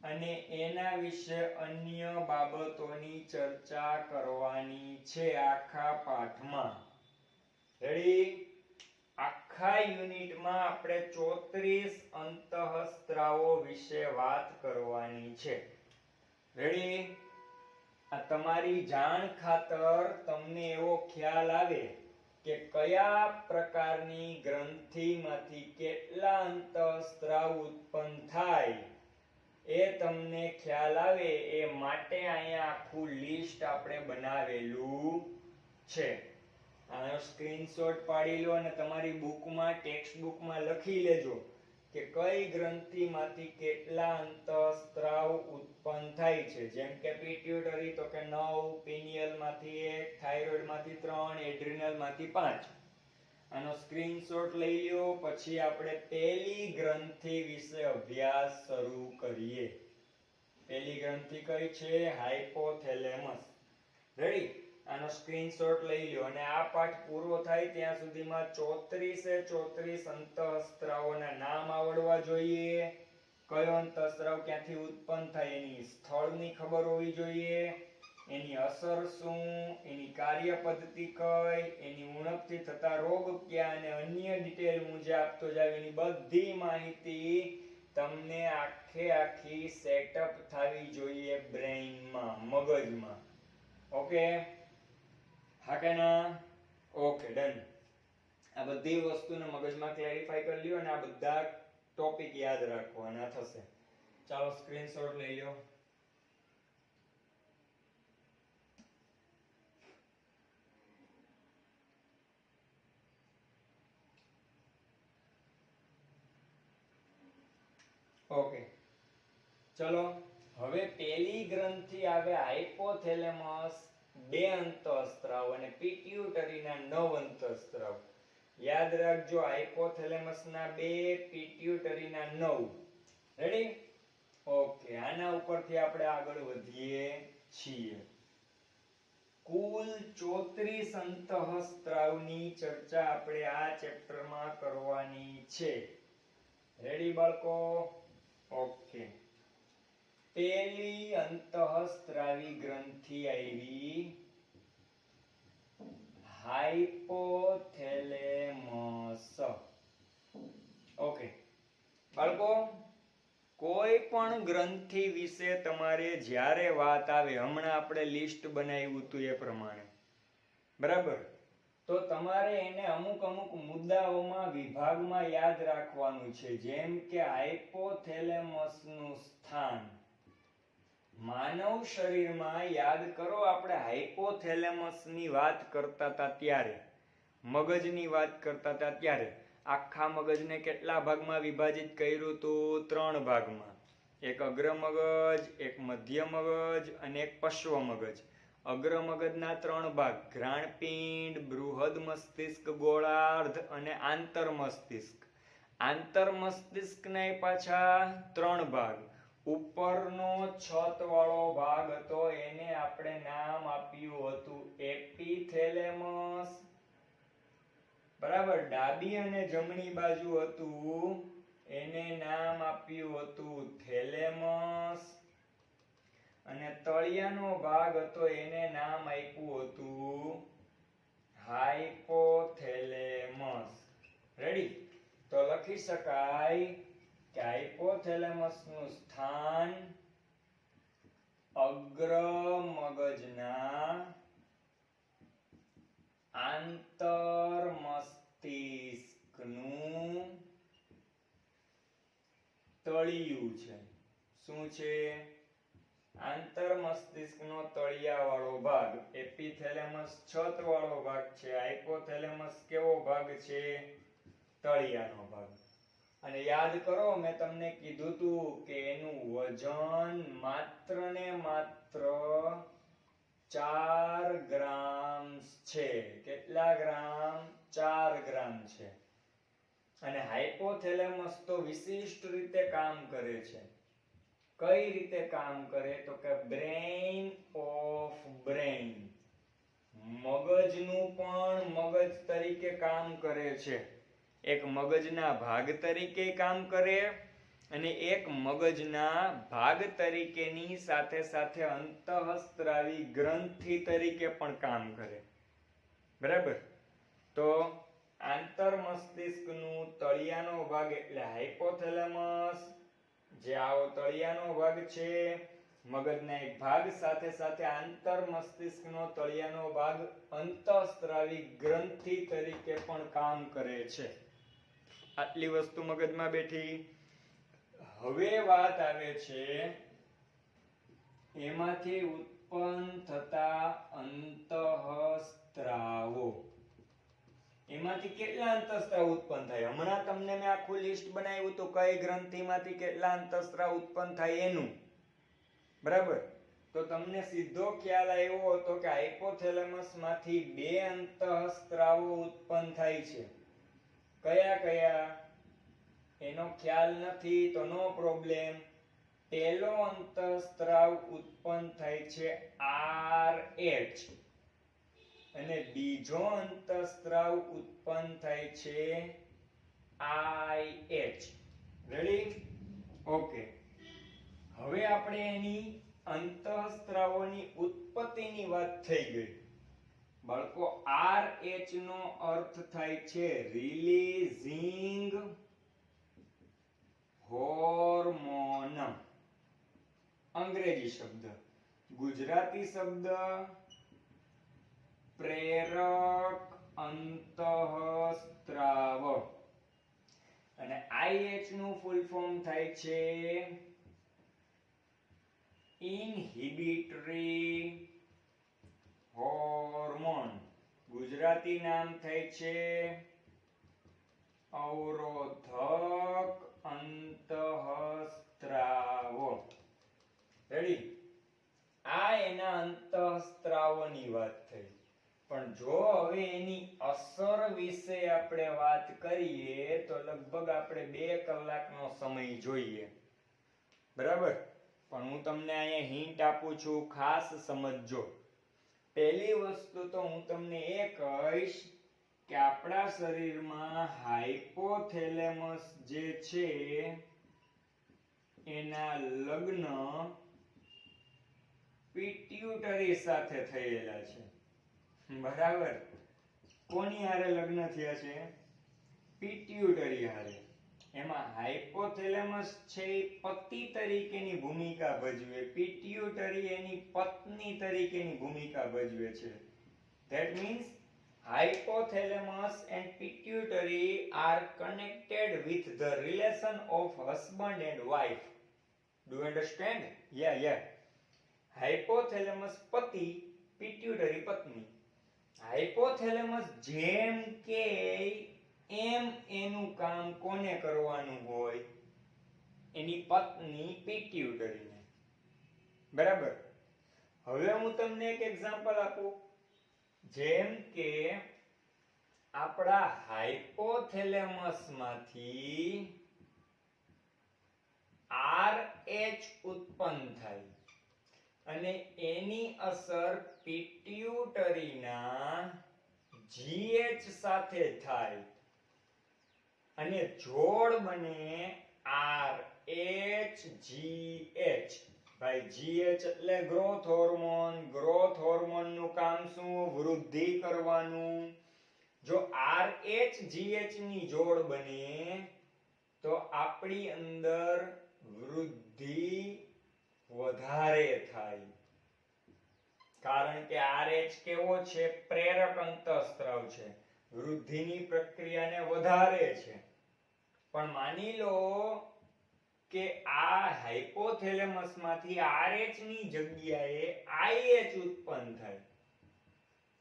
અને એના વિશે અન્ય બાબતોની ચર્ચા કરવાની છે આખા પાઠમાં. રેડી? આખા યુનિટમાં આપણે 34 અંતઃસ્ત્રાવો વિશે વાત કરવાની છે. રેડી? આ તમારી જાણ ખાતર તમને એવો ખ્યાલ આવે કે કયા પ્રકારની ગ્રંથિમાંથી કેટલા અંતઃસ્ત્રાવ ઉત્પન્ન થાય, એ તમને ખ્યાલ આવે એ માટે અહીંયા આખું લિસ્ટ આપણે બનાવેલું છે. આનો સ્ક્રીનશોટ પાડી લો અને તમારી બુકમાં, ટેક્સ્ટ બુકમાં લખી લેજો કે કઈ ગ્રંથિમાંથી કેટલા અંતઃસ્ત્રાવ ઉત્પન્ન થાય છે. જેમ કે પિટ્યુટરી તો કે 9, પિનિયલમાંથી 1, થાઇરોઇડમાંથી 3, એડ્રિનલમાંથી 5. આનો સ્ક્રીનશોટ લઈ લ્યો. પછી આપણે પહેલી ગ્રંથિ વિશે અભ્યાસ શરૂ કરીએ. પહેલી ગ્રંથિ કઈ છે? હાઇપોથેલેમસ. રેડી? આનો સ્ક્રીનશોટ લઈ લ્યો અને આ પાઠ પૂરો થાય ત્યાં સુધીમાં 34 અંતઃસ્ત્રાવોના નામ આવડવા જોઈએ. કયો અંતઃસ્ત્રાવ ક્યાંથી ઉત્પન્ન થાય એની સ્થળની ખબર હોવી જોઈએ, એની અસર શું, એની કાર્ય પદ્ધતિ કઈ, એની ઉણપથી થતા રોગ કયા, અને અન્ય ડિટેલ હું જે આપતો જાવ એની બધી માહિતી તમને આખી સેટઅપ થવી જોઈએ બ્રેઇનમાં, મગજમાં. ઓકે? હા કે ના? Okay, done. આ બધી વસ્તુને મગજમાં ક્લેરિફાઈ કરી લ્યો અને આ બધા ટોપિક યાદ રાખવાના થશે. ચાલો સ્ક્રીનશોટ લઈ લો. ઓકે, ચલો હવે પહેલી ગ્રંથિ આવે હાઇપોથેલેમસ, 2 અંતઃસ્ત્રાવ, અને પિટ્યુટરીના 9 અંતઃસ્ત્રાવ. યાદ રાખજો, હાઇપોથેલેમસના 2, પિટ્યુટરીના 9. રેડી? ઓકે, આના ઉપરથી આપણે આગળ વધીએ છીએ. કુલ 34 અંતઃસ્ત્રાવની ચર્ચા આપણે આ ચેપ્ટરમાં કરવાની છે. રેડી બાળકો? ઓકે. પહેલી અંતઃસ્ત્રાવી ગ્રંથિ આવી હાઇપોથેલેમસ. ઓકે બાળકો, કોઈ પણ ગ્રંથિ વિશે તમારે જ્યારે વાત આવે, હમણાં આપણે લિસ્ટ બનાવ્યું હતું એ પ્રમાણે, બરાબર, તો તમારે એને અમુક મુદ્દાઓમાં, વિભાગમાં યાદ રાખવાનું છે. જેમ કે હાઇપોથેલેમસનું સ્થાન માનવ શરીરમાં, યાદ કરો આપણે હાઇપોથેલેમસની વાત કરતા હતા ત્યારે, મગજની વાત કરતા હતા ત્યારે, આખા મગજને કેટલા ભાગમાં વિભાજિત કર્યું હતું? 3 ભાગમાં. એક અગ્ર મગજ, એક મધ્ય મગજ અને એક પશ્વ મગજ. અગ્ર મગજના 3 ભાગ: ઘ્રાણપિંડ, બૃહદ મસ્તિષ્ક ગોળાર્ધ અને આંતર મસ્તિષ્ક. આંતર મસ્તિષ્કના પાછા 3 ભાગ. ઉપરનો છત વાળો ભાગ હતો એને આપણે નામ આપ્યું હતું એપિથેલેમસ. બરાબર. ડાબી અને જમણી બાજુ હતું એને નામ આપ્યું હતું થેલેમસ. અને તળિયાનો ભાગ હતો એને નામ આપ્યું હતું હાઇપોથેલેમસ. રેડી? તો લખી શકાય કે હાઇપોથેલેમસ નું સ્થાન અગ્ર મગજના આંતર મસ્તિષ્કનું તળિયું છે. શું છે? આંતર મસ્તિષ્કનો તળિયાવાળો ભાગ. એપિથેલેમસ છત વાળો ભાગ છે. હાઇપોથેલેમસ કેવો ભાગ છે? તળિયાનો ભાગ. અને યાદ કરો, મેં તમને કીધું તું કે એનું વજન માત્ર ને માત્ર 4 ગ્રામ છે. કેટલા ગ્રામ? 4 ગ્રામ છે. અને હાઇપોથેલેમસ તો વિશિષ્ટ રીતે કામ કરે છે. કઈ રીતે કામ કરે? તો કે બ્રેઇન ઓફ બ્રેઇન. મગજનું પણ મગજ તરીકે કામ કરે છે. એક મગજના ભાગ તરીકે કામ કરે અને એક મગજના ભાગ તરીકેની સાથે સાથે અંતઃસ્ત્રાવી ગ્રંથિ તરીકે પણ કામ કરે. બરાબર? તો આંતર મસ્તિષ્કનું તળિયાનો ભાગ એટલે હાઇપોથેલેમસ, જે આવો તળિયાનો ભાગ છે. મગજના એક ભાગ સાથે સાથે આંતર મસ્તિષ્કનો તળિયાનો ભાગ અંતઃસ્ત્રાવી ગ્રંથિ તરીકે પણ કામ કરે છે. આટલી વસ્તુ મગજમાં બેઠી. હવે વાત આવે છે એમાંથી ઉત્પન્ન થતા અંતઃસ્ત્રાવો. એમાંથી કેટલા અંતઃસ્ત્રાવ ઉત્પન્ન થાય? હમણાં તમને મેં આખું લિસ્ટ બનાવ્યું તો કઈ ગ્રંથિમાંથી કેટલા અંતઃસ્ત્રાવ ઉત્પન્ન થાય એનું. બરાબર? તો તમને સીધો ખ્યાલ આવ્યો હતો કે હાઇપોથેલેમસ માંથી 2 અંતઃસ્ત્રાવો ઉત્પન્ન થાય છે. કયા કયા? એનો ખ્યાલ નથી તો નો પ્રોબ્લેમ. પહેલો અંતઃસ્ત્રાવ ઉત્પન્ન થાય છે RH અને બીજો અંતઃસ્ત્રાવ ઉત્પન્ન થાય છે IH. રેડી? ઓકે. હવે આપણે એની અંતઃસ્ત્રાવોની ઉત્પત્તિની વાત થઈ ગઈ. બાળકો, RH નો અર્થ થાય છે રિલીઝિંગ હોર્મોન. અંગ્રેજી શબ્દ. ગુજરાતી શબ્દ પ્રેરક અંતઃસ્ત્રાવ. અને IH નું ફૂલ ફોર્મ થાય છે ઇન્હિબિટરી હોર્મોન. ગુજરાતી નામ થાય છે અવરોધક અંતઃસ્ત્રાવ. રેડી? આ એના અંતઃસ્ત્રાવોની વાત થઈ. પણ જો હવે એની અસર વિશે આપણે વાત કરીએ તો લગભગ આપણે 2 કલાકનો સમય જોઈએ. બરાબર? પણ હું તમને અહીંયા હિન્ટ આપું છું, ખાસ સમજજો. પહેલી વસ્તુ તો હું તમને એ કહીશ કે આપણા શરીરમાં હાઇપોથેલેમસ જે છે એના લગ્ન પિટ્યુટરી સાથે થયેલા છે. બરાબર? કોની હારે લગ્ન થયા છે? પિટ્યુટરી હારે. એમાં હાઇપોથેલેમસ છે એ પતિ તરીકેની ભૂમિકા ભજવે, પિટ્યુટરી એની પત્ની તરીકેની ભૂમિકા ભજવે છે. That means hypothalamus and pituitary are connected with the relation of husband and wife. Do you understand? Yeah. Hypothalamus પતિ, pituitary પત્ની. હાઇપોથેલેમસ જેમ કે એમ એનું કામ કોને કરવાનું હોય? એની પત્ની પિટ્યુટરીને. બરાબર. હવે હું તમને એક એક્ઝામ્પલ આપું. જેમ કે આપણા હાઇપોથેલેમસ માંથી RH ઉત્પન્ન થાય અને એની અસર પિટ્યુટરીના GH સાથે થાય અને જોડ બને RHGH. ભાઈ GH એટલે ગ્રોથ હોર્મોન. ગ્રોથ હોર્મોન નું કામ શું? વૃદ્ધિ કરવાનું. જો RHGH ની જોડ બને તો આપણી અંદર વૃદ્ધિ વધારે થાય. કારણ કે RH કેવો છે? પ્રેરક અંતઃસ્ત્રાવ છે, વૃદ્ધિની પ્રક્રિયાને વધારે છે. પણ માની લો કે આ હાઇપોથેલેમસ માંથી RH ની જગ્યાએ IH ઉત્પન્ન થાય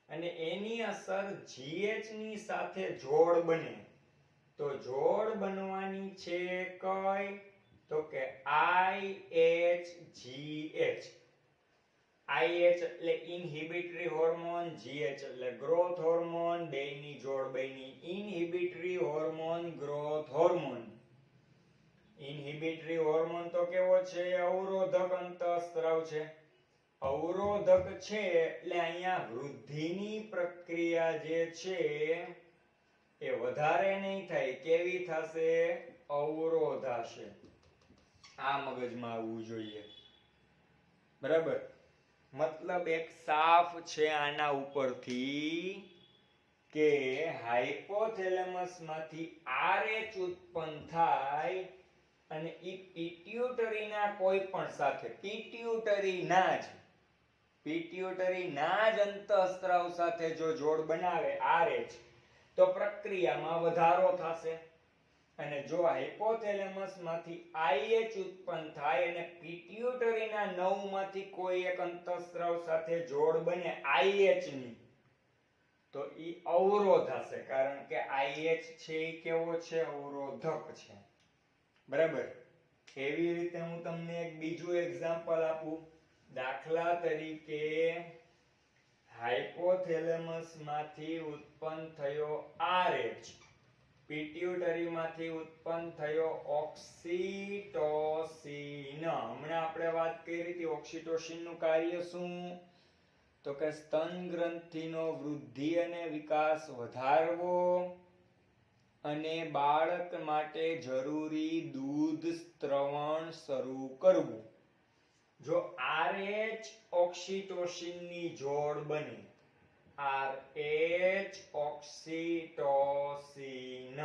અને એની અસર GH ની સાથે જોડ બને. તો જોડ બનવાની છે કઈ? તો કે IHGH. IH એટલે ઇન્હિબિટરી હોર્મોન, GH એટલે ગ્રોથ હોર્મોન. બેયની જોડ બની ઇન્હિબિટરી હોર્મોન, ગ્રોથ હોર્મોન. ઇન્હિબિટરી હોર્મોન તો કેવો છે? અવરોધક અંતઃસ્ત્રાવ છે. અવરોધક છે એટલે અહીંયા વૃદ્ધિની પ્રક્રિયા જે છે એ વધારે નહીં થાય. કેવી થશે? અવરોધાશે. આ મગજમાં આવવું જોઈએ. બરાબર. મતલબ એક સાફ છે આના ઉપરથી કે હાઇપોથેલેમસ માંથી RH ઉત્પન્ન થાય અને ઈ પિટ્યુટરીના કોઈ પણ સાથે, પિટ્યુટરીના જ અંતઃસ્ત્રાવ સાથે જો જોડ બનાવે RH તો પ્રક્રિયામાં વધારો થશે. અને જો હાઇપોથેલેમસ માંથી IH ઉત્પન્ન થાય અને પિટ્યુટરીના 9 માંથી કોઈ એક અંતઃસ્ત્રાવ સાથે જોડ બને IH ની તો ઈ અવરોધ હશે. કારણ કે IH છે એ કેવો છે? અવરોધક છે. બરાબર. એવી રીતે હું તમને એક બીજું એક્ઝામ્પલ આપું. દાખલા તરીકે હાઇપોથેલેમસ માંથી ઉત્પન્ન થયો RH, પિટ્યુટરી માંથી ઉત્પન્ન થયો ઓક્સિટોસિન. હમણાં આપણે વાત કરી હતી ઓક્સિટોસિન નું કાર્ય શું? તો કે સ્તન ગ્રંથિનો વૃદ્ધિ અને વિકાસ વધારવો અને બાળક માટે જરૂરી દૂધ સ્ત્રવણ શરૂ કરવું. જો RH ઓક્સિટોસિન ની જોડ બને, RH ઓક્સિટોસિન,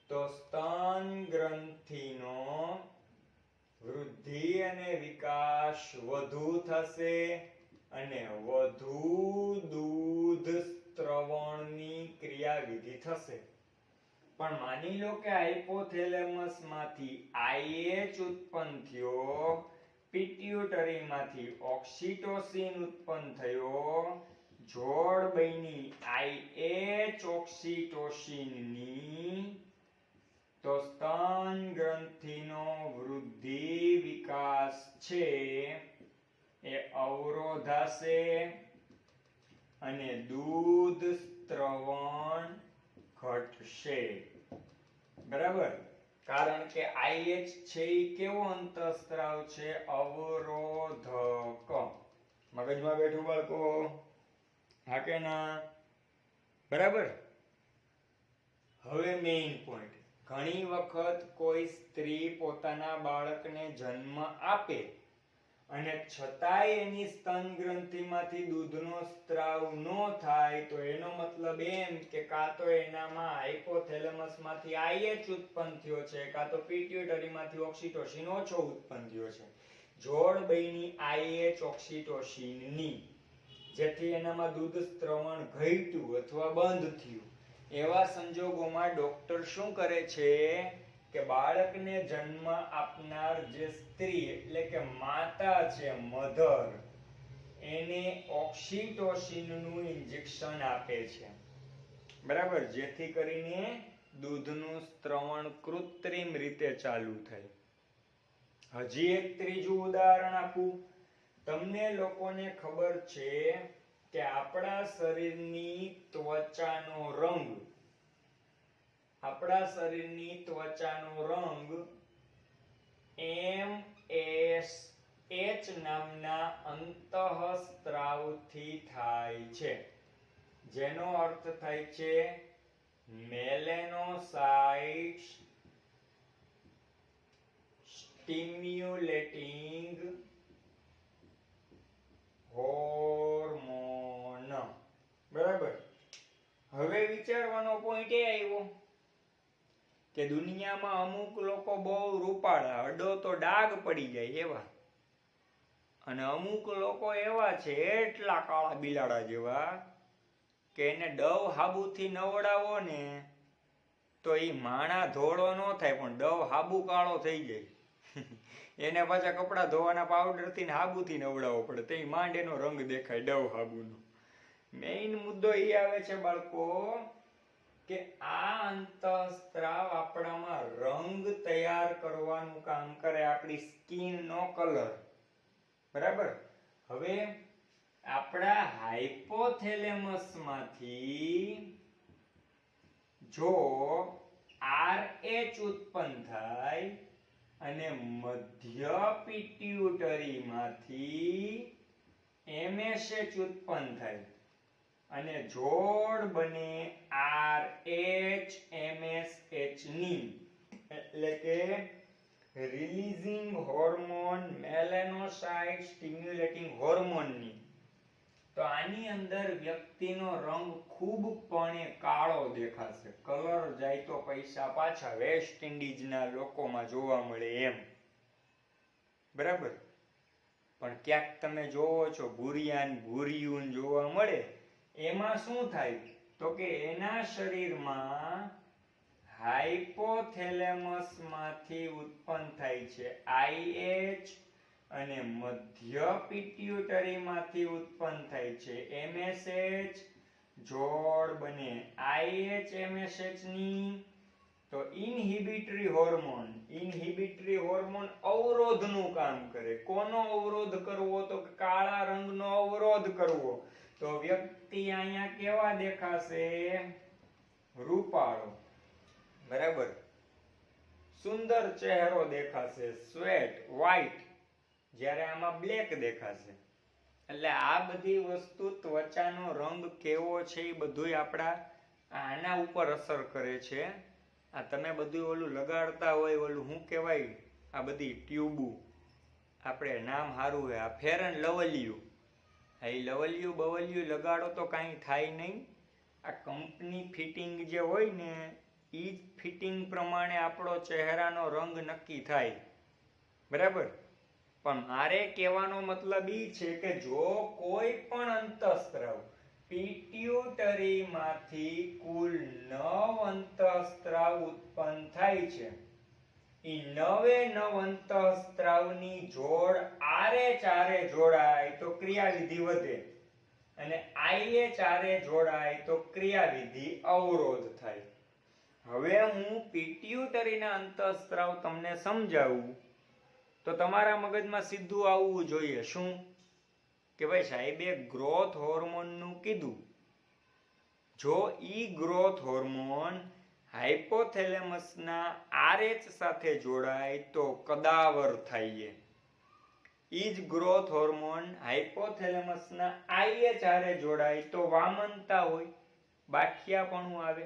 તો સ્તન ગ્રંથિનો વૃદ્ધિ અને વિકાસ વધુ થશે અને વધુ દૂધ સ્ત્રવણની ક્રિયાવિધિ થશે. પણ માની લો કે હાઇપોથેલેમસ માંથી IH ઉત્પન્ન થયો, પિટ્યુટરી માંથી ઓક્સિટોસિન ઉત્પન્ન થયો, જોડ બની IH ઓક્સિટોસિન ની, તો સ્તન ગ્રંથિનો વૃદ્ધિ વિકાસ છે એ અવરોધાશે અને દૂધ સ્ત્રવણ ઘટશે. બરાબર. કારણ કે IH છે એ કેવો અંતઃસ્ત્રાવ છે? અવરોધક. મગજમાં બેઠું બાળકો? હા કે ના? બરાબર. હવે મેઇન પોઈન્ટ. ઘણી વખત કોઈ સ્ત્રી પોતાના બાળકને જન્મ આપે અને છતાંય એની સ્તન ગ્રંથિમાંથી દૂધનો સ્ત્રાવ ન થાય તો એનો મતલબ એમ કે કાં તો એનામાં હાઇપોથેલેમસમાંથી IH ઉત્પન્ન થયો છે, કાં તો પિટ્યુટરીમાંથી ઓક્સિટોસિન ઓછો ઉત્પન્ન થયો છે. જોડ બની IH ઓક્સિટોસિનની, જેથી એનામાં દૂધ સ્ત્રવણ ઘટ્યું અથવા બંધ થયું. એવા સંજોગોમાં ડોક્ટર શું કરે છે કે બાળકને જન્મ આપનાર જે સ્ત્રી એટલે કે માતા છે, મધર, એને ઓક્સિટોસિનનું ઇન્જેક્શન આપે છે. બરાબર, જેથી કરીને દૂધનું સ્ત્રવણ કૃત્રિમ રીતે ચાલુ થાય. હજી એક ત્રીજું ઉદાહરણ આપું. તમને લોકોને ખબર છે કે આપણા શરીરની ત્વચાનો રંગ MSH નામના અંતઃસ્ત્રાવથી થાય છે, જેનો અર્થ થાય છે મેલેનોસાઇટ્સ સ્ટિમ્યુલેટિંગ હોર્મોન. બરાબર. હવે વિચારવાનો પોઈન્ટ એ આવ્યો કે દુનિયામાં અમુક લોકો બહુ રૂપાળા, અડો તો ડાઘ પડી જાય એવા, અને અમુક લોકો એવા છે એટલા કાળા બિલાડા જેવા કે એને ડવ હાબુથી નવડાવો ને તો એ માણા ધોળો ન થાય, પણ ડવ હાબુ કાળો થઈ જાય. એને પાછા કપડા ધોવાના પાવડરથી ને હાબુથી નવડાવવો પડે, તો એ માંડ એનો રંગ દેખાય ડવ હાબુનો. મેઇન મુદ્દો એ આવે છે બાળકો કે આ અંતઃસ્ત્રાવ આપણામાં રંગ તૈયાર કરવાનું કામ કરે, આપણી સ્કિનનો કલર. બરાબર. હવે આપણા હાઇપોથેલેમસ માંથી જો RH ઉત્પન્ન થાય અને મધ્ય પિટ્યુટરી માંથી MSH ઉત્પન્ન થાય અને જોડ બને RH MSH ની, એટલે કે રિલીઝિંગ હોર્મોન મેલેનોસાઇટ સ્ટિમ્યુલેટિંગ હોર્મોનની, તો આની અંદર વ્યક્તિનો રંગ ખૂબપણે કાળો દેખાશે. કલર જાય તો પૈસા પાછા, વેસ્ટ ઇન્ડિઝના લોકોમાં જોવા મળે એમ. બરાબર. પણ ક્યાંક તમે જોવો છો ભૂરિયું જોવા મળે. એમાં શું થાય તો કે એના શરીરમાં હાઇપોથેલેમસ માંથી ઉત્પન્ન થાય છે IH અને મધ્ય પિટ્યુટરી માંથી ઉત્પન્ન થાય છે MSH. જોડ બને IH MSH ની, તો ઇન્હિબિટરી હોર્મોન અવરોધનું કામ કરે. કોનો અવરોધ કરવો? તો કાળા રંગનો અવરોધ કરવો. તો વ્યક્તિ અહીંયા કેવા દેખાશે? રૂપાળો. બરાબર. સુંદર ચહેરો દેખાશે, સ્વેટ વ્હાઈટ, જ્યારે આમાં બ્લેક દેખાશે. એટલે આ બધી વસ્તુ ત્વચાનો રંગ કેવો છે એ બધું આપણા આના ઉપર અસર કરે છે. આ તમે બધું ઓલું લગાડતા હોય, ઓલું શું કહેવાય, આ બધી ટ્યુબુ, આપણે નામ સારું હોય, આ ફેર એન્ડ લવલીયું, એ લવલીયું બવલિયું લગાડો તો કાંઈ થાય નહીં. આ કંપની ફિટિંગ જે હોય ને એ જ ફિટિંગ પ્રમાણે આપણો ચહેરાનો રંગ નક્કી થાય. બરાબર. પણ મારે કહેવાનો મતલબ એ છે કે જો કોઈ પણ અંતઃસ્ત્રાવ પિટ્યુટરીમાંથી કુલ 9 અંતઃસ્ત્રાવ ઉત્પન્ન થાય છે, એ 9 અંતઃસ્ત્રાવની જોડ આરે જોડાય તો ક્રિયાવિધિ વધે, અને IH જોડાય તો ક્રિયાવિધિ અવરોધ થાય. હવે હું પિટ્યુટરીના અંતઃસ્ત્રાવ તમને સમજાવું તો તમારા મગજમાં સીધું આવવું જોઈએ. શું? કે ભાઈ સાહેબે ગ્રોથ હોર્મોનનું કીધું. જો ઈ ગ્રોથ હોર્મોન હાઇપોથેલેમસના RH સાથે જોડાય તો કદાવર થાય. ઈ જ ગ્રોથ હોર્મોન હાઇપોથેલેમસના IH હારે જોડાય તો વામનતા હોય, બાઠિયાપણું આવે.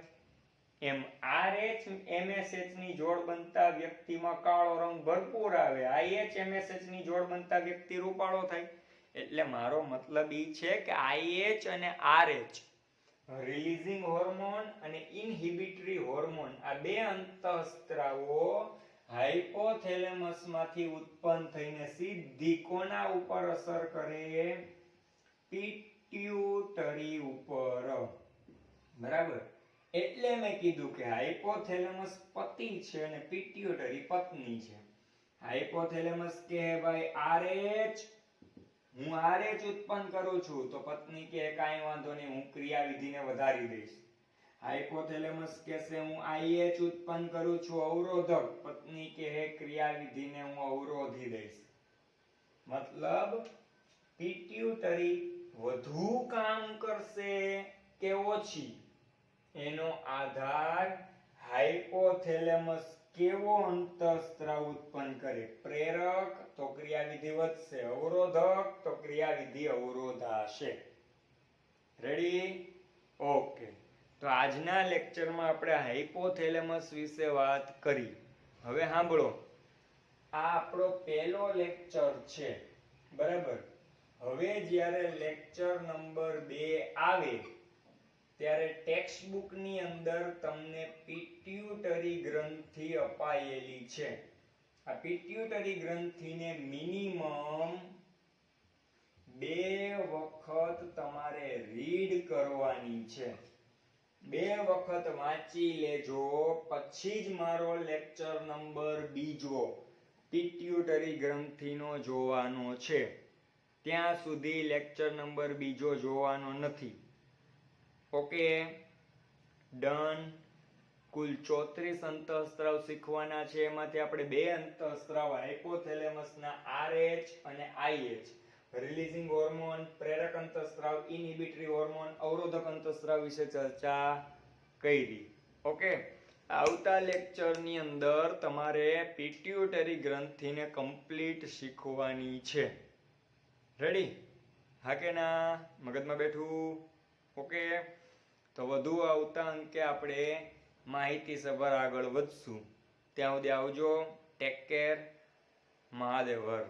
એમ RH MSH ની જોડ બનતા વ્યક્તિમાં કાળો રંગ ભરપૂર આવે, IH MSH ની જોડ બનતા વ્યક્તિ રૂપાળો થાય. એટલે મારો મતલબ એ છે કે IH અને RH રિલીઝિંગ હોર્મોન અને ઇન્હિબિટરી હોર્મોન, આ બે અંતઃસ્ત્રાવો હાઇપોથેલેમસ માંથી ઉત્પન્ન થઈને સીધી કોના ઉપર અસર કરે? પિટ્યુટરી ઉપર. બરાબર. એટલે મેં કીધું કે હાઇપોથેલેમસ પતિ છે અને પિટ્યુટરી પત્ની છે. હાઇપોથેલેમસ કે ભાઈ RH, હું RH ઉત્પન્ન કરું છું, તો પત્ની કે કાંઈ વાંધો નહીં, હું ક્રિયાવિધિને વધારી દઈશ. હાઇપોથેલેમસ કહેશે હું IH ઉત્પન્ન કરું છું અવરોધક, પત્ની કહે ક્રિયાવિધિને હું અવરોધી દઈશ. મતલબ પિટ્યુટરી વધુ કામ કરશે કે ઓછી એનો આધાર હાઇપોથેલેમસ કેવો અંતઃસ્ત્રાવ ઉત્પન્ન કરે. પ્રેરક તો ક્રિયાવિધિ વધશે, અવરોધક તો ક્રિયાવિધિ અવરોધાશે. રેડી? ઓકે. તો આજના લેક્ચરમાં આપણે હાઇપોથેલેમસ વિશે વાત કરી. હવે સાંભળો, આ આપણો પહેલો લેક્ચર છે, બરાબર. હવે જ્યારે લેક્ચર નંબર 2 આવે ત્યારે ટેક્સ્ટ બુક ની અંદર તમને પિટ્યુટરી ગ્રંથિ અપાયેલી છે. આ પિટ્યુટરી ગ્રંથિને મિનિમમ 2 વખત તમારે રીડ કરવાની છે. 2 વખત વાંચી લેજો, પછી જ મારો લેક્ચર નંબર 2 પિટ્યુટરી ગ્રંથિનો જોવાનો છે. ત્યાં સુધી લેક્ચર નંબર 2 જોવાનો નથી. Okay, done. કુલ 34 અંતઃસ્ત્રાવ શીખવાના છે. એમાંથી આપણે 2 અંતઃસ્ત્રાવ હાઇપોથેલેમસના RH અને IH, રિલીઝિંગ હોર્મોન, પ્રેરક અંતઃસ્ત્રાવ, ઇનહિબિટરી હોર્મોન, અવરોધક અંતઃસ્ત્રાવ વિશે ચર્ચા કરી. ઓકે, આવતા લેક્ચરની અંદર તમારે પિટ્યુટરી ગ્રંથિને કમ્પ્લીટ શીખવાની છે. રેડી? હા કે ના? મગજમાં બેઠું? ઓકે, તો વધુ આવતા અંકે આપણે માહિતીસભર આગળ વધશું. ત્યાં સુધી આવજો. Take care. મહાદેવ હર.